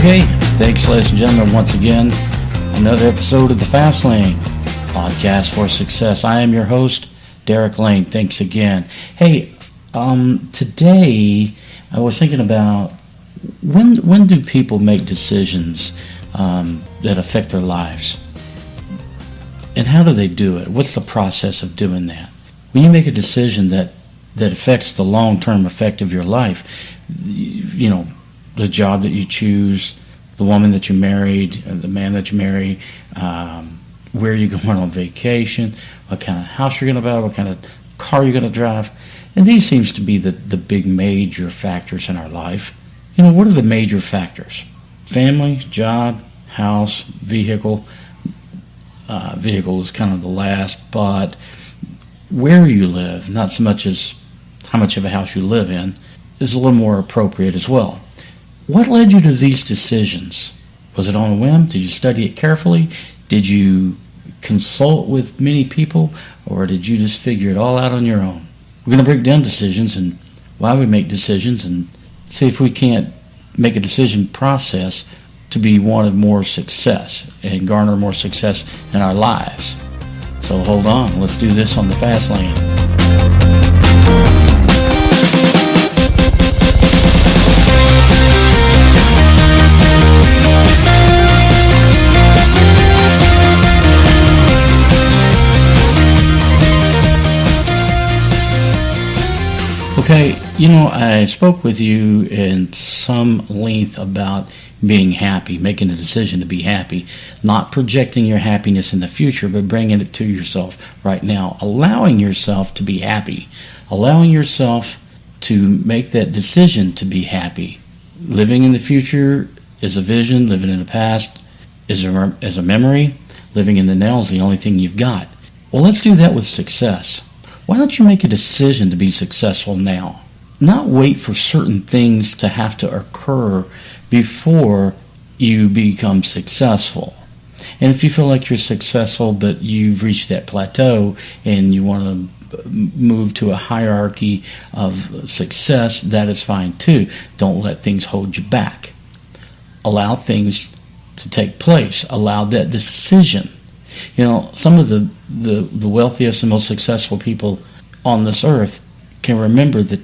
Okay, thanks ladies and gentlemen once again. Another episode of the Fast Lane Podcast for Success. I am your host, Derek Lane. Thanks again. Hey, today I was thinking about when do people make decisions that affect their lives? And how do they do it? What's the process of doing that? When you make a decision that affects the long-term effect of your life, you know, the job that you choose, the woman that you married, the man that you marry, where you're going on vacation, what kind of house you're going to buy, what kind of car you're going to drive. And these seems to be the big major factors in our life. You know, what are the major factors? Family, job, house, vehicle. Vehicle is kind of the last, but where you live, not so much as how much of a house you live in, is a little more appropriate as well. What led you to these decisions? Was it on a whim? Did you study it carefully? Did you consult with many people? Or did you just figure it all out on your own? We're going to break down decisions and why we make decisions and see if we can't make a decision process to be one of more success and garner more success in our lives. So hold on, let's do this on the Fast Lane. Okay, you know, I spoke with you in some length about being happy, making a decision to be happy, not projecting your happiness in the future, but bringing it to yourself right now, allowing yourself to be happy, allowing yourself to make that decision to be happy. Living in the future is a vision, living in the past is a memory, living in the now is the only thing you've got. Well, let's do that with success. Why don't you make a decision to be successful now? Not wait for certain things to have to occur before you become successful. And if you feel like you're successful but you've reached that plateau and you want to move to a hierarchy of success, that is fine too. Don't let things hold you back. Allow things to take place. Allow that decision. You know, some of the wealthiest and most successful people on this earth can remember the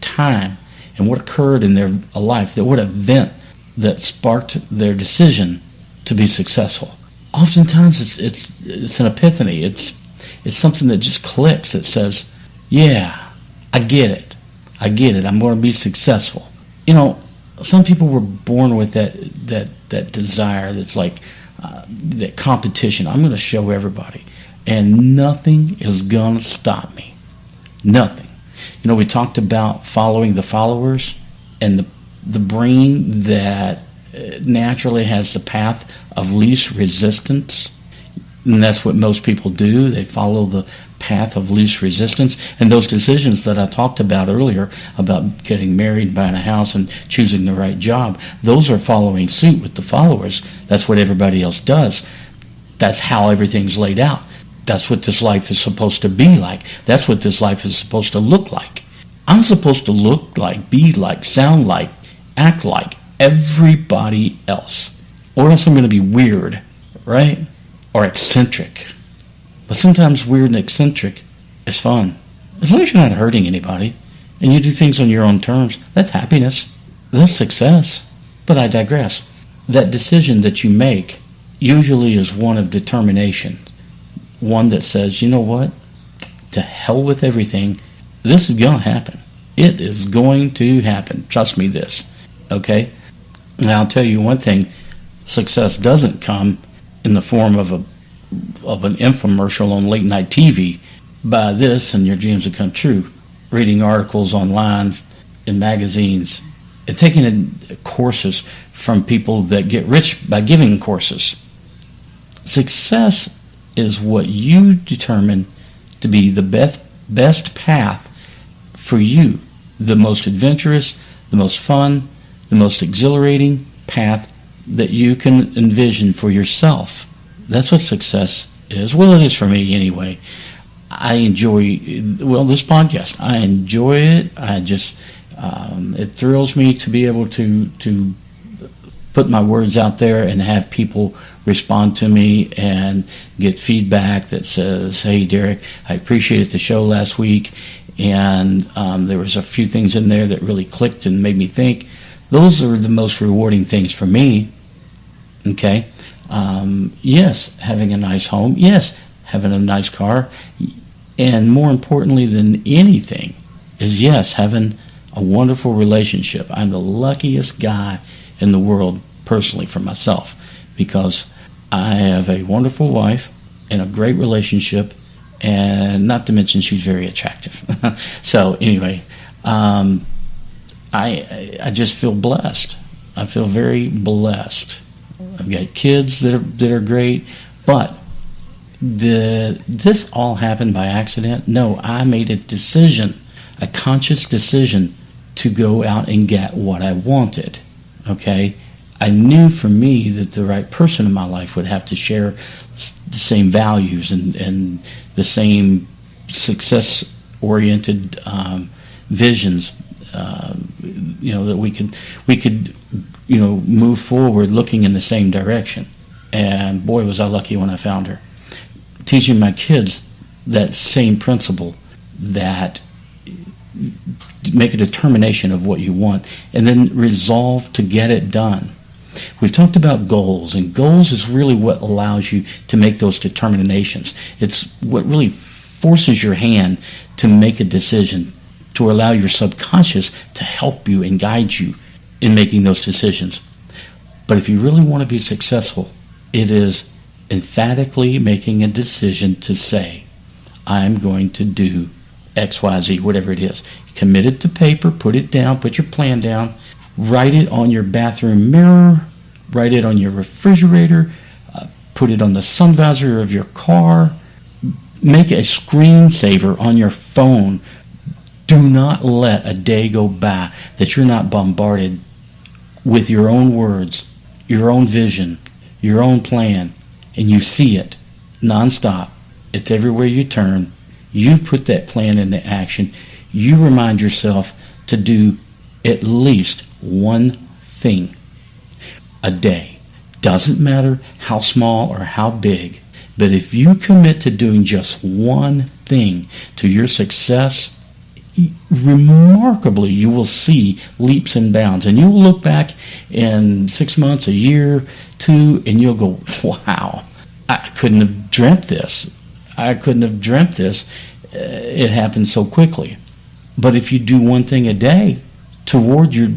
time and what occurred in their life, what event that sparked their decision to be successful. Oftentimes it's an epiphany. It's something that just clicks that says, yeah, I get it. I'm going to be successful. You know, some people were born with that desire that's like that competition. I'm going to show everybody. And nothing is going to stop me. Nothing. You know, we talked about following the followers and the brain that naturally has the path of least resistance. And that's what most people do. They follow the path of least resistance. And those decisions that I talked about earlier about getting married, buying a house, and choosing the right job, those are following suit with the followers. That's what everybody else does. That's how everything's laid out. That's what this life is supposed to be like. That's what this life is supposed to look like. I'm supposed to look like, be like, sound like, act like everybody else. Or else I'm going to be weird, right? Or eccentric. But sometimes weird and eccentric is fun. As long as you're not hurting anybody and you do things on your own terms, that's happiness. That's success. But I digress. That decision that you make usually is one of determination. One that says, you know what? To hell with everything. This is going to happen. It is going to happen. Trust me this. Okay? Now I'll tell you one thing. Success doesn't come in the form of an infomercial on late night TV. Buy this and your dreams will come true. Reading articles online in magazines and taking courses from people that get rich by giving courses. Success is what you determine to be the best path for you, the most adventurous, the most fun, the most exhilarating path that you can envision for yourself. That's what success is. Well, it is for me anyway. I enjoy, this podcast. I enjoy it. I just, it thrills me to be able to put my words out there and have people respond to me and get feedback that says, hey, Derek, I appreciated the show last week, and there was a few things in there that really clicked and made me think. Those are the most rewarding things for me. Okay? Yes, having a nice home. Yes, having a nice car. And more importantly than anything is, yes, having a wonderful relationship. I'm the luckiest guy in the world, personally, for myself, because I have a wonderful wife and a great relationship, and not to mention she's very attractive. So anyway, I just feel blessed. I feel very blessed. I've got kids that are great, but did this all happen by accident? No, I made a decision, a conscious decision, to go out and get what I wanted. Okay? I knew for me that the right person in my life would have to share the same values and the same success-oriented visions. That we could move forward looking in the same direction. And boy, was I lucky when I found her. Teaching my kids that same principle, that make a determination of what you want and then resolve to get it done. We've talked about goals, and goals is really what allows you to make those determinations. It's what really forces your hand to make a decision, to allow your subconscious to help you and guide you in making those decisions. But if you really want to be successful, it is emphatically making a decision to say, I'm going to do X, Y, Z, whatever it is. Commit it to paper, put it down, put your plan down, write it on your bathroom mirror, write it on your refrigerator, put it on the sun visor of your car, make a screensaver on your phone. Do not let a day go by that you're not bombarded with your own words, your own vision, your own plan, and you see it nonstop. It's everywhere you turn. You put that plan into action. You remind yourself to do at least one thing a day. Doesn't matter how small or how big, but if you commit to doing just one thing to your success, remarkably you will see leaps and bounds, and you will look back in 6 months, a year, 2, and you'll go, wow, I couldn't have dreamt this. It happened so quickly. But if you do one thing a day toward your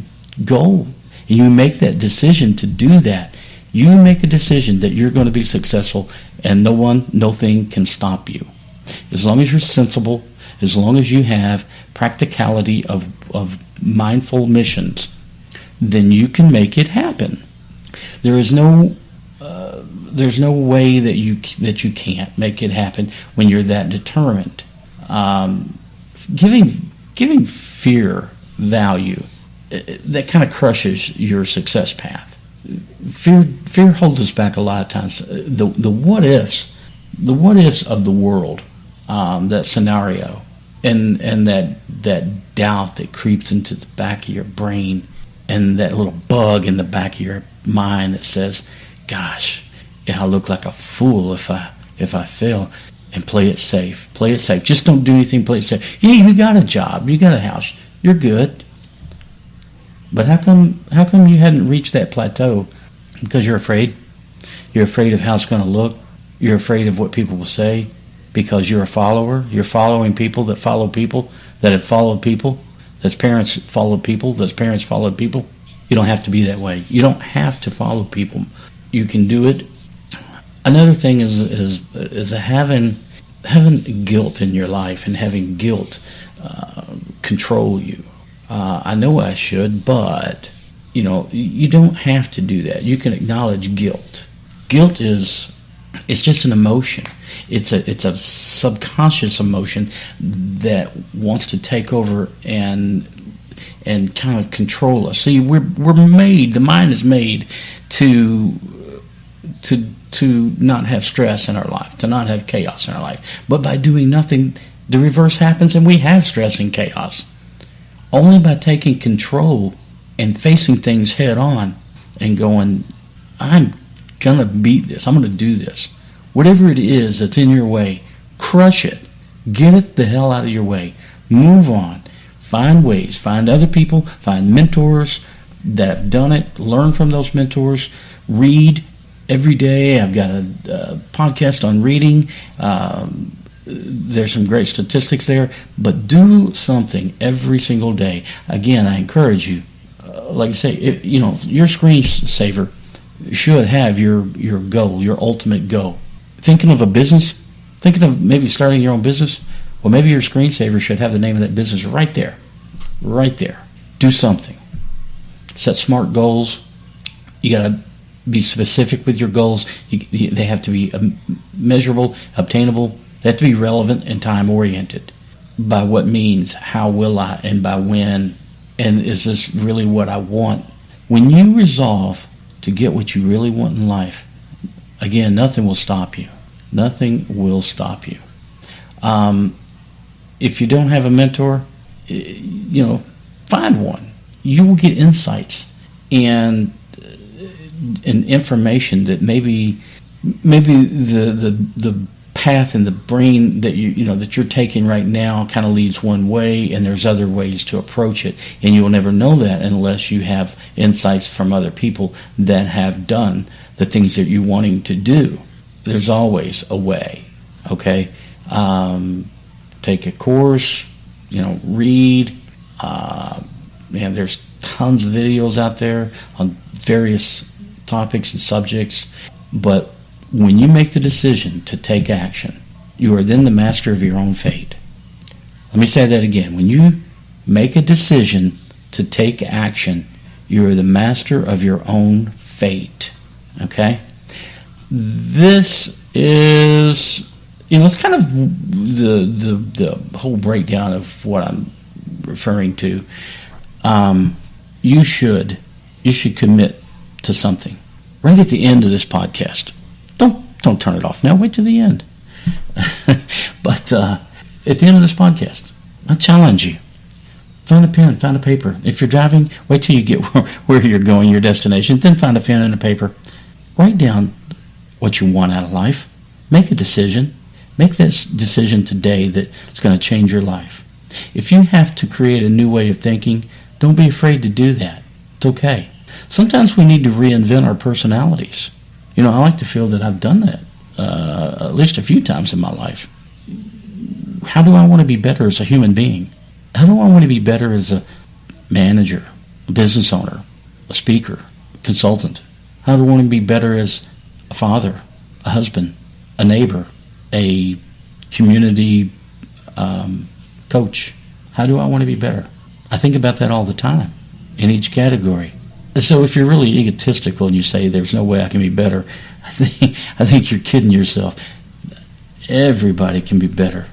goal, and you make that decision to do that, you make a decision that you're going to be successful, and no thing can stop you. As long as you're sensible, as long as you have practicality of mindful missions, then you can make it happen. There's no way that you can't make it happen when you're that determined. Giving fear value, that kind of crushes your success path. Fear holds us back a lot of times. The what ifs of the world, that scenario, and that doubt that creeps into the back of your brain, and that little bug in the back of your mind that says, gosh, I look like a fool if I fail. And play it safe. Just don't do anything. Play it safe. Yeah, you got a job. You got a house. You're good. But how come you hadn't reached that plateau? Because you're afraid. You're afraid of how it's going to look. You're afraid of what people will say. Because you're a follower. You're following people that follow people that have followed people. That's parents followed people. That's parents followed people. You don't have to be that way. You don't have to follow people. You can do it. Another thing is having guilt in your life and having guilt control you. I know I should, but you don't have to do that. You can acknowledge guilt. Guilt it's just an emotion. It's a subconscious emotion that wants to take over and kind of control us. See, we're made. The mind is made to not have stress in our life, to not have chaos in our life. But by doing nothing, the reverse happens and we have stress and chaos. Only by taking control and facing things head on and going, I'm going to beat this. I'm going to do this. Whatever it is that's in your way, crush it. Get it the hell out of your way. Move on. Find ways. Find other people. Find mentors that have done it. Learn from those mentors. Read every day. I've got a podcast on reading. There's some great statistics there. But do something every single day. Again, I encourage you. Like I say, your screensaver should have your goal, your ultimate goal. Thinking of a business, thinking of maybe starting your own business, well, maybe your screensaver should have the name of that business right there. Right there. Do something. Set smart goals. You got to be specific with your goals. They have to be measurable, obtainable. They have to be relevant and time-oriented. By what means, how will I, and by when, and is this really what I want? When you resolve to get what you really want in life, again, nothing will stop you. Nothing will stop you. If you don't have a mentor, find one. You will get insights and information that maybe the path in the brain that that you're taking right now kind of leads one way, and there's other ways to approach it, and you will never know that unless you have insights from other people that have done the things that you're wanting to do. There's always a way. Okay, take a course, read. There's tons of videos out there on various topics and subjects, but when you make the decision to take action, you are then the master of your own fate. Let me say that again. When you make a decision to take action, you are the master of your own fate. Okay? This is, it's kind of the whole breakdown of what I'm referring to. You should commit to something right at the end of this podcast. Don't turn it off now. Wait to the end. But at the end of this podcast, I challenge you. Find a pen, find a paper. If you're driving, wait till you get where you're going, your destination. Then find a pen and a paper. Write down what you want out of life. Make a decision. Make this decision today that's going to change your life. If you have to create a new way of thinking, don't be afraid to do that. It's okay. Sometimes we need to reinvent our personalities. I like to feel that I've done that at least a few times in my life. How do I want to be better as a human being? How do I want to be better as a manager, a business owner, a speaker, a consultant? How do I want to be better as a father, a husband, a neighbor, a community coach? How do I want to be better? I think about that all the time in each category. So if you're really egotistical and you say there's no way I can be better, I think you're kidding yourself. Everybody can be better.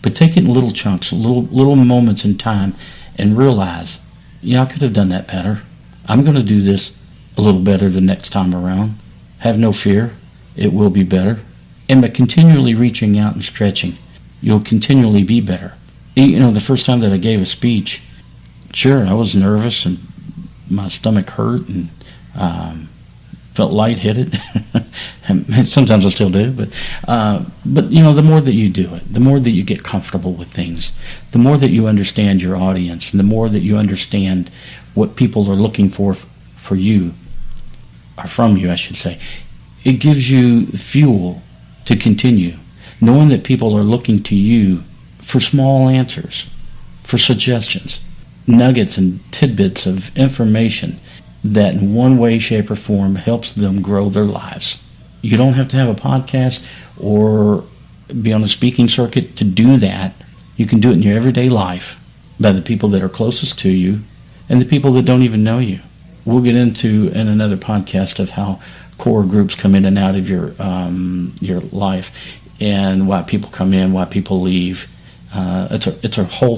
But take it in little chunks, little moments in time, and realize, I could have done that better. I'm going to do this a little better the next time around. Have no fear. It will be better. And by continually reaching out and stretching, you'll continually be better. The first time that I gave a speech, sure, I was nervous and my stomach hurt and felt lightheaded. Sometimes I still do, but the more that you do it, the more that you get comfortable with things, the more that you understand your audience, and the more that you understand what people are looking for you, or from you, I should say, it gives you fuel to continue, knowing that people are looking to you for small answers, for suggestions, nuggets and tidbits of information that in one way, shape, or form helps them grow their lives. You don't have to have a podcast or be on a speaking circuit to do that. You can do it in your everyday life by the people that are closest to you and the people that don't even know you. We'll get into in another podcast of how core groups come in and out of your life and why people come in, why people leave. It's a whole